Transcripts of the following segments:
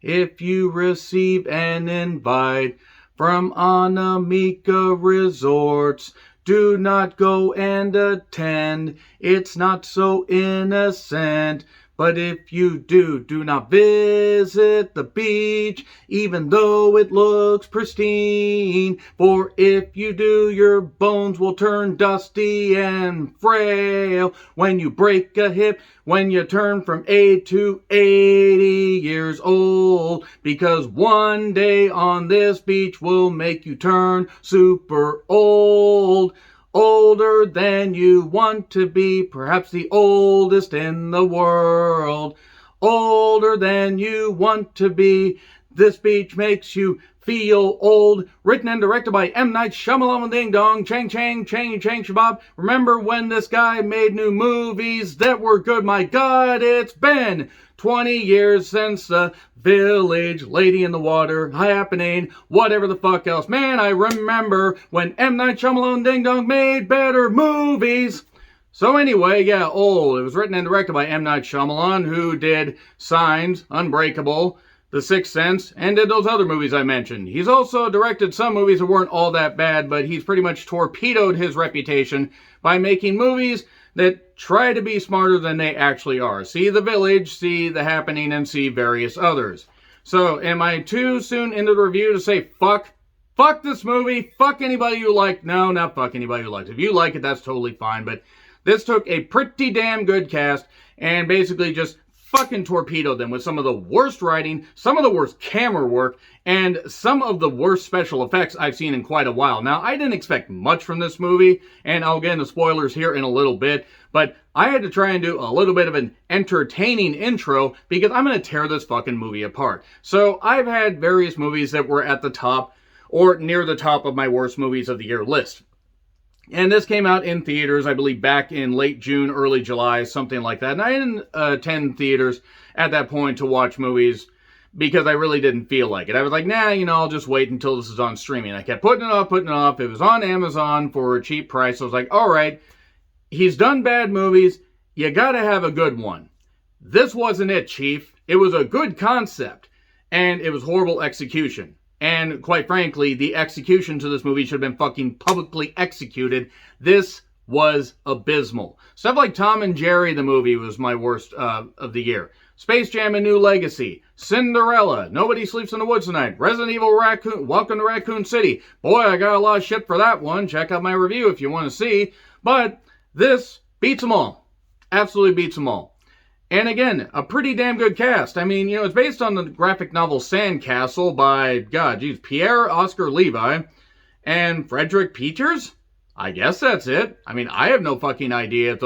If you receive an invite from Anamika Resorts, do not go and attend. It's not so innocent. But if you do not visit the beach, even though it looks pristine. For if you do, your bones will turn dusty and frail. When you break a hip, when you turn from 8 to 80 years old. Because one day on this beach will make you turn super old. Older than you want to be, perhaps the oldest in the world. Older than you want to be, this beach makes you feel old. Written and directed by M. Night Shyamalan Ding Dong, Chang Chang, Chang Chang Shabab. Remember when this guy made new movies that were good? My God, it's been 20 years since The Village, Lady in the Water, Happening, whatever the fuck else. Man, I remember when M. Night Shyamalan Ding Dong made better movies. So anyway, yeah, old. It was written and directed by M. Night Shyamalan, who did Signs, Unbreakable, The Sixth Sense, and did those other movies I mentioned. He's also directed some movies that weren't all that bad, but he's pretty much torpedoed his reputation by making movies that try to be smarter than they actually are. See The Village, see The Happening, and see various others. So, am I too soon into the review to say fuck? Fuck this movie, fuck anybody you like. No, not fuck anybody who likes it. If you like it, that's totally fine, but this took a pretty damn good cast and basically just fucking torpedoed them with some of the worst writing, some of the worst camera work, and some of the worst special effects I've seen in quite a while. Now, I didn't expect much from this movie, and I'll get into spoilers here in a little bit, but I had to try and do a little bit of an entertaining intro because I'm going to tear this fucking movie apart. So, I've had various movies that were at the top or near the top of my worst movies of the year list. And this came out in theaters, I believe, back in late June, early July, something like that. And I didn't attend theaters at that point to watch movies because I really didn't feel like it. I was like, nah, I'll just wait until this is on streaming. I kept putting it off. It was on Amazon for a cheap price. I was like, all right, he's done bad movies. You gotta have a good one. This wasn't it, Chief. It was a good concept, and it was horrible execution. And quite frankly, the execution to this movie should have been fucking publicly executed. This was abysmal. Stuff like Tom and Jerry, the movie, was my worst of the year. Space Jam: A New Legacy, Cinderella, Nobody Sleeps in the Woods Tonight, Resident Evil Raccoon, Welcome to Raccoon City. Boy, I got a lot of shit for that one. Check out my review if you want to see. But this beats them all. Absolutely beats them all. And again, a pretty damn good cast. I mean, it's based on the graphic novel Sandcastle by, Pierre Oscar Levi and Frederick Peters? I guess that's it. I mean, I have no fucking idea if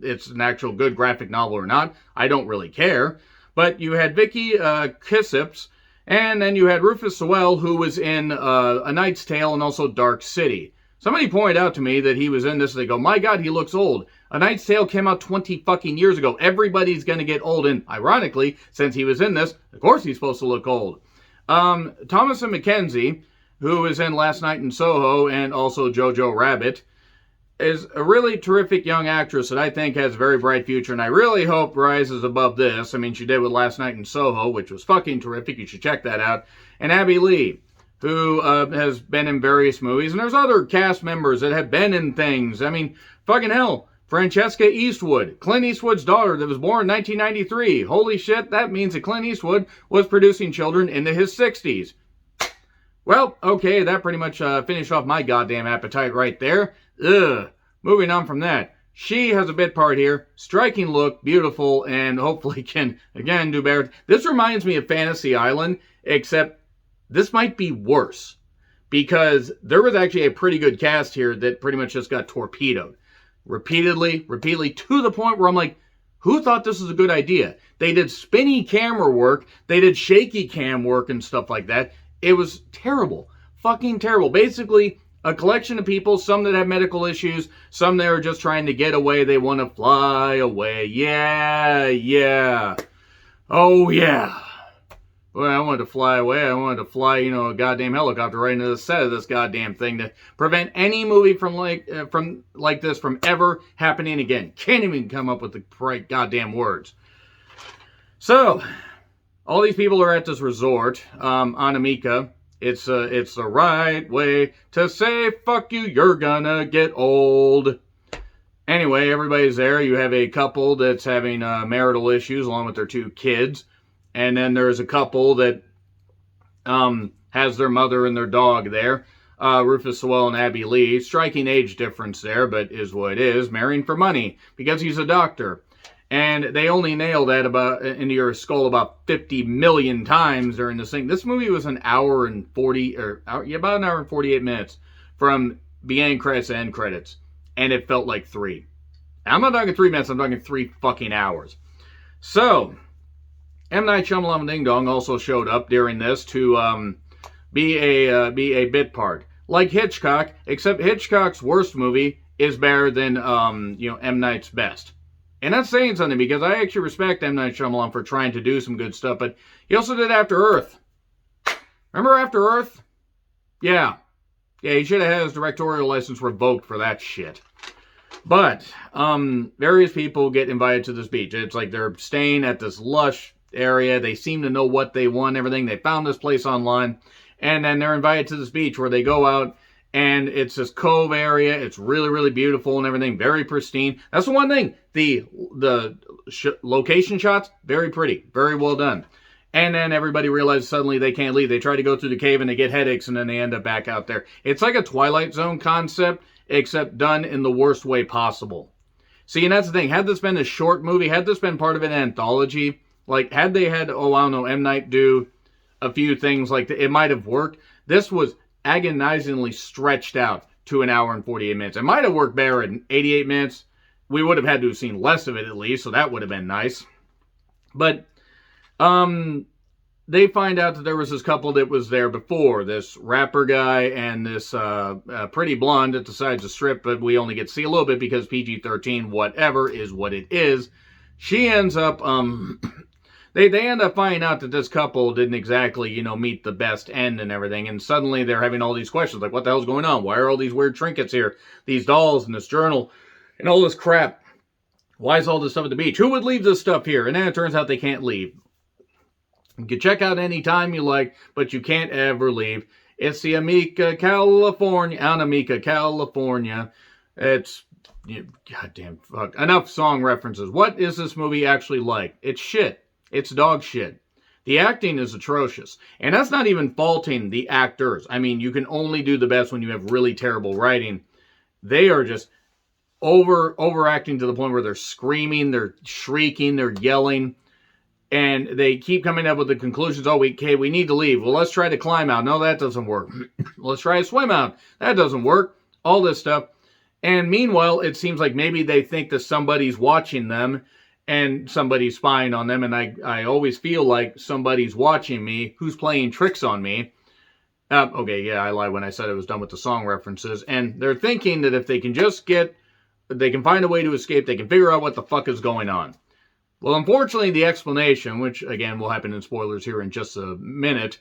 it's an actual good graphic novel or not. I don't really care. But you had Vicky Kisips, and then you had Rufus Sewell, who was in A Knight's Tale and also Dark City. Somebody pointed out to me that he was in this, and they go, my God, he looks old. A Knight's Tale came out 20 fucking years ago. Everybody's gonna get old, and ironically, since he was in this, of course he's supposed to look old. Thomasin McKenzie, who is in Last Night in Soho and also Jojo Rabbit, is a really terrific young actress that I think has a very bright future, and I really hope rises above this. I mean, she did with Last Night in Soho, which was fucking terrific. You should check that out. And Abby Lee, who has been in various movies, and there's other cast members that have been in things. I mean, fucking hell, Francesca Eastwood, Clint Eastwood's daughter that was born in 1993. Holy shit, that means that Clint Eastwood was producing children into his 60s. Well, okay, that pretty much finished off my goddamn appetite right there. Ugh. Moving on from that. She has a bit part here. Striking look, beautiful, and hopefully can, again, do better. This reminds me of Fantasy Island, except this might be worse. Because there was actually a pretty good cast here that pretty much just got torpedoed. Repeatedly, to the point where I'm like, who thought this was a good idea? They did spinny camera work, they did shaky cam work and stuff like that. It was terrible. Fucking terrible. Basically, a collection of people, some that have medical issues, some that are just trying to get away, they want to fly away. Yeah. Oh, yeah. Well, I wanted to fly away. I wanted to fly, a goddamn helicopter right into the set of this goddamn thing to prevent any movie from like this from ever happening again. Can't even come up with the right goddamn words. So, all these people are at this resort, Anamika. It's the right way to say fuck you, you're gonna get old. Anyway, everybody's there. You have a couple that's having marital issues along with their 2 kids. And then there's a couple that has their mother and their dog there. Rufus Sewell and Abby Lee. Striking age difference there, but is what it is. Marrying for money because he's a doctor. And they only nailed that into your skull about 50 million times during this thing. This movie was an hour and 40, about an hour and 48 minutes from beginning credits to end credits. And it felt like 3. I'm not talking 3 minutes, I'm talking 3 fucking hours. So, M. Night Shyamalan Ding Dong also showed up during this to be a bit part. Like Hitchcock, except Hitchcock's worst movie is better than M. Night's best. And that's saying something, because I actually respect M. Night Shyamalan for trying to do some good stuff, but he also did After Earth. Remember After Earth? Yeah. Yeah, he should have had his directorial license revoked for that shit. But, various people get invited to this beach. It's like they're staying at this lush area. They seem to know what they want and everything. They found this place online. And then they're invited to this beach where they go out, and it's this cove area. It's really, really beautiful and everything. Very pristine. That's the one thing. The location shots, very pretty. Very well done. And then everybody realizes suddenly they can't leave. They try to go through the cave and they get headaches, and then they end up back out there. It's like a Twilight Zone concept, except done in the worst way possible. See, and that's the thing. Had this been a short movie, had this been part of an anthology, like had they had, M. Night do a few things like that, it might have worked. This was agonizingly stretched out to an hour and 48 minutes. It might have worked better in 88 minutes. We would have had to have seen less of it at least, so that would have been nice. But they find out that there was this couple that was there before, this rapper guy and this pretty blonde that decides to strip, but we only get to see a little bit because PG-13, whatever, is what it is. She ends up, they end up finding out that this couple didn't exactly, meet the best end and everything, and suddenly they're having all these questions, like, what the hell's going on? Why are all these weird trinkets here? These dolls and this journal and all this crap. Why is all this stuff at the beach? Who would leave this stuff here? And then it turns out they can't leave. You can check out any time you like, but you can't ever leave. It's the Anamika, California. It's, goddamn fuck. Enough song references. What is this movie actually like? It's shit. It's dog shit. The acting is atrocious. And that's not even faulting the actors. I mean, you can only do the best when you have really terrible writing. They are just overacting to the point where they're screaming, they're shrieking, they're yelling. And they keep coming up with the conclusions, we need to leave. Well, let's try to climb out. No, that doesn't work. Let's try to swim out. That doesn't work. All this stuff. And meanwhile, it seems like maybe they think that somebody's watching them and somebody's spying on them. And I always feel like somebody's watching me who's playing tricks on me. I lied when I said I was done with the song references. And they're thinking that if they can just they can find a way to escape, they can figure out what the fuck is going on. Well, unfortunately, the explanation, which, again, will happen in spoilers here in just a minute,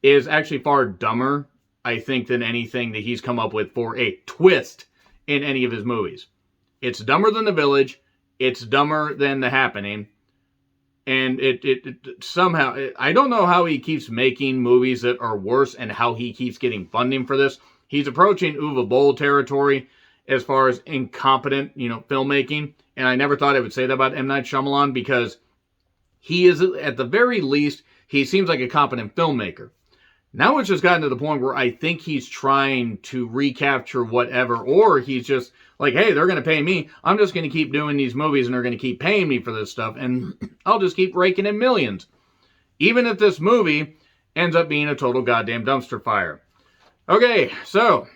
is actually far dumber, I think, than anything that he's come up with for a twist in any of his movies. It's dumber than The Village. It's dumber than The Happening. And it somehow, I don't know how he keeps making movies that are worse and how he keeps getting funding for this. He's approaching Uwe Boll territory as far as incompetent, filmmaking. And I never thought I would say that about M. Night Shyamalan, because he is, at the very least, he seems like a competent filmmaker. Now it's just gotten to the point where I think he's trying to recapture whatever, or he's just like, hey, they're going to pay me. I'm just going to keep doing these movies and they're going to keep paying me for this stuff, and I'll just keep raking in millions. Even if this movie ends up being a total goddamn dumpster fire. Okay, so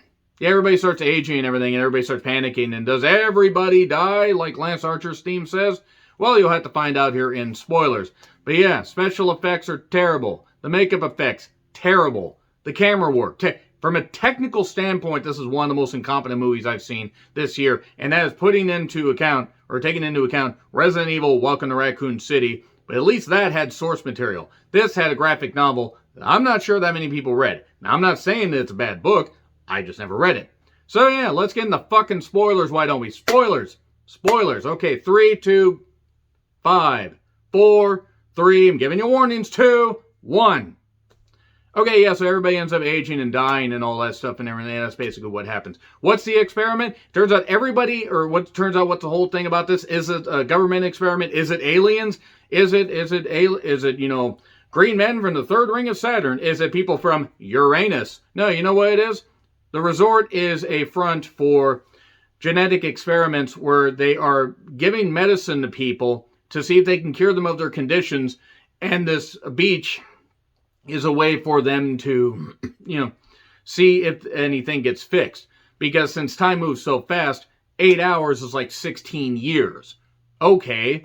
everybody starts aging and everything, and everybody starts panicking. And does everybody die, like Lance Archer's theme says? Well, you'll have to find out here in spoilers. But yeah, special effects are terrible. The makeup effects, terrible. The camera work, from a technical standpoint, this is one of the most incompetent movies I've seen this year. And that is taking into account Resident Evil, Welcome to Raccoon City. But at least that had source material. This had a graphic novel that I'm not sure that many people read. Now, I'm not saying that it's a bad book. I just never read it. So yeah, let's get into fucking spoilers, why don't we? Spoilers. Okay, 3, 2, 5, 4, 3, I'm giving you warnings, 2, 1. Okay, yeah, so everybody ends up aging and dying and all that stuff and everything. That's basically what happens. What's the experiment? Turns out what's the whole thing about this? Is it a government experiment? Is it aliens? Is it green men from the third ring of Saturn? Is it people from Uranus? No, you know what it is? The resort is a front for genetic experiments where they are giving medicine to people to see if they can cure them of their conditions, and this beach is a way for them to, see if anything gets fixed. Because since time moves so fast, 8 hours is like 16 years. Okay.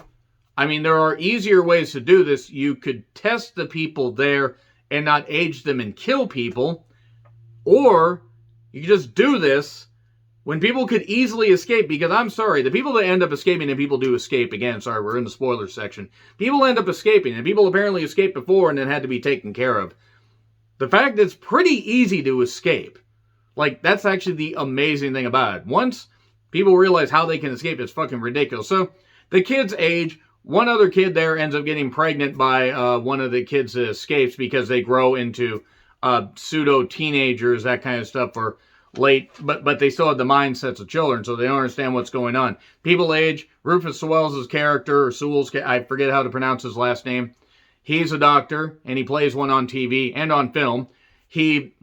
I mean, there are easier ways to do this. You could test the people there and not age them and kill people. Or you could just do this when people could easily escape. Because I'm sorry, the people that end up escaping, and people do escape, again, sorry, we're in the spoiler section. People end up escaping, and people apparently escaped before and then had to be taken care of. The fact that it's pretty easy to escape. Like, that's actually the amazing thing about it. Once people realize how they can escape, it's fucking ridiculous. So, the kids age. One other kid there ends up getting pregnant by one of the kids that escapes because they grow into pseudo-teenagers, that kind of stuff, or late, but they still have the mindsets of children, so they don't understand what's going on. People age. Rufus Sewell's character, or Sewell's, I forget how to pronounce his last name. He's a doctor, and he plays one on TV and on film. He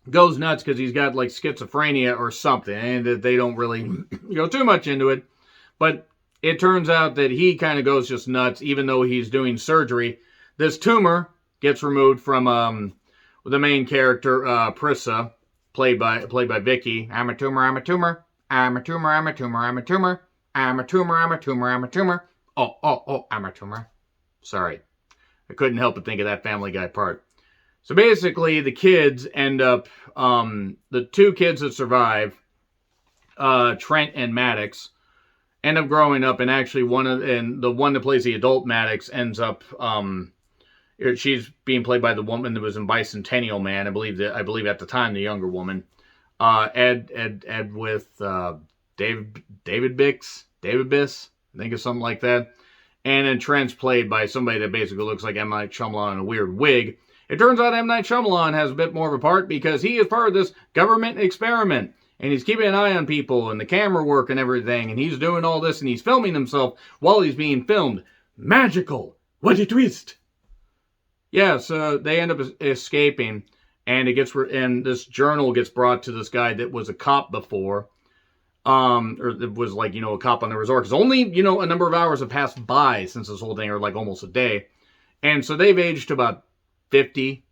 goes nuts because he's got like schizophrenia or something, and they don't really go too much into it. But it turns out that he kind of goes just nuts, even though he's doing surgery. This tumor gets removed from the main character, Prissa, played by Vicky. I'm a tumor, I'm a tumor. I'm a tumor, I'm a tumor, I'm a tumor. I'm a tumor, I'm a tumor, I'm a tumor. Oh, I'm a tumor. Sorry. I couldn't help but think of that Family Guy part. So basically, the kids end up, the two kids that survive, Trent and Maddox, end up growing up, and actually the one that plays the adult Maddox ends up, she's being played by the woman that was in Bicentennial Man. I believe at the time the younger woman, Ed with David Biss, I think it's something like that. And then Trent's played by somebody that basically looks like M. Night Shyamalan in a weird wig. It turns out M. Night Shyamalan has a bit more of a part because he is part of this government experiment. And he's keeping an eye on people and the camera work and everything. And he's doing all this and he's filming himself while he's being filmed. Magical! What a twist! Yeah, so they end up escaping. And and this journal gets brought to this guy that was a cop before. Or it was like, a cop on the resort. Because only, a number of hours have passed by since this whole thing, or like almost a day. And so they've aged to about 50.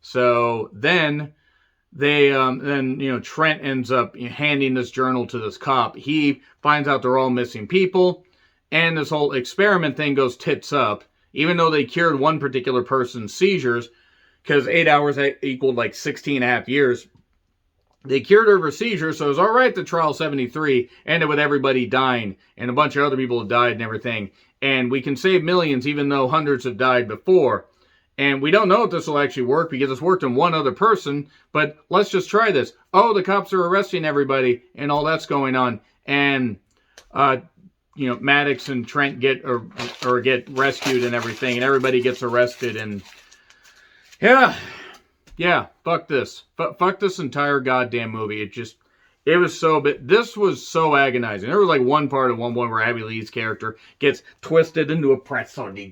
So then Trent ends up handing this journal to this cop. He finds out they're all missing people. And this whole experiment thing goes tits up. Even though they cured one particular person's seizures, because 8 hours equaled like 16 and a half years. They cured her of her seizures, so it was all right that Trial 73 ended with everybody dying, and a bunch of other people have died and everything. And we can save millions even though hundreds have died before. And we don't know if this will actually work because it's worked in one other person, but let's just try this. Oh, the cops are arresting everybody, and all that's going on. And, Maddox and Trent get rescued and everything, and everybody gets arrested, and yeah, fuck this. Fuck this entire goddamn movie. It was so, but this was so agonizing. There was like one part at one point where Abby Lee's character gets twisted into a pretzel. And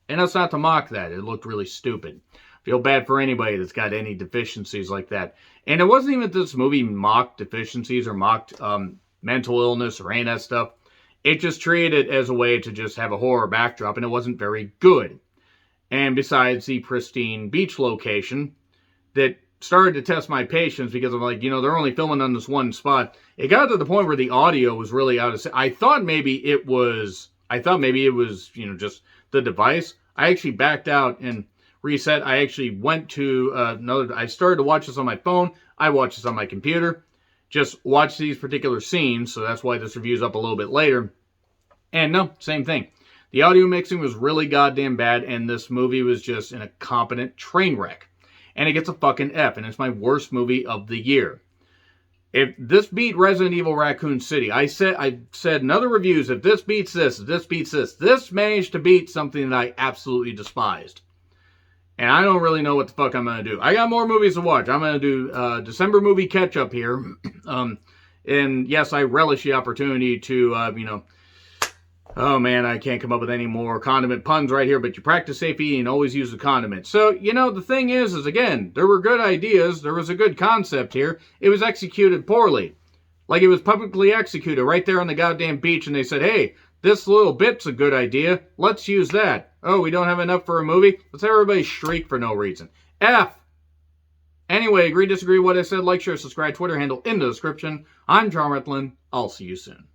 that's not to mock that. It looked really stupid. Feel bad for anybody that's got any deficiencies like that. And it wasn't even that this movie mocked deficiencies or mocked mental illness or any of that stuff. It just treated it as a way to just have a horror backdrop, and it wasn't very good. And besides the pristine beach location that started to test my patience because I'm like, they're only filming on this one spot. It got to the point where the audio was really out of sync. I thought maybe it was, just the device. I actually backed out and reset. I actually went to I started to watch this on my phone. I watched this on my computer. Just watch these particular scenes. So that's why this review's up a little bit later. And no, same thing. The audio mixing was really goddamn bad, and this movie was just an incompetent train wreck. And it gets a fucking F, and it's my worst movie of the year. If this beat Resident Evil Raccoon City, I said in other reviews, if this beats this, if this beats this managed to beat something that I absolutely despised. And I don't really know what the fuck I'm going to do. I got more movies to watch. I'm going to do December movie catch-up here. And yes, I relish the opportunity to, oh man, I can't come up with any more condiment puns right here, but you practice safe eating and always use the condiment. So, the thing is again, there were good ideas. There was a good concept here. It was executed poorly. Like, it was publicly executed right there on the goddamn beach, and they said, hey, this little bit's a good idea. Let's use that. Oh, we don't have enough for a movie? Let's have everybody shriek for no reason. F. Anyway, agree, disagree with what I said, like, share, subscribe, Twitter handle in the description. I'm John Retlin. I'll see you soon.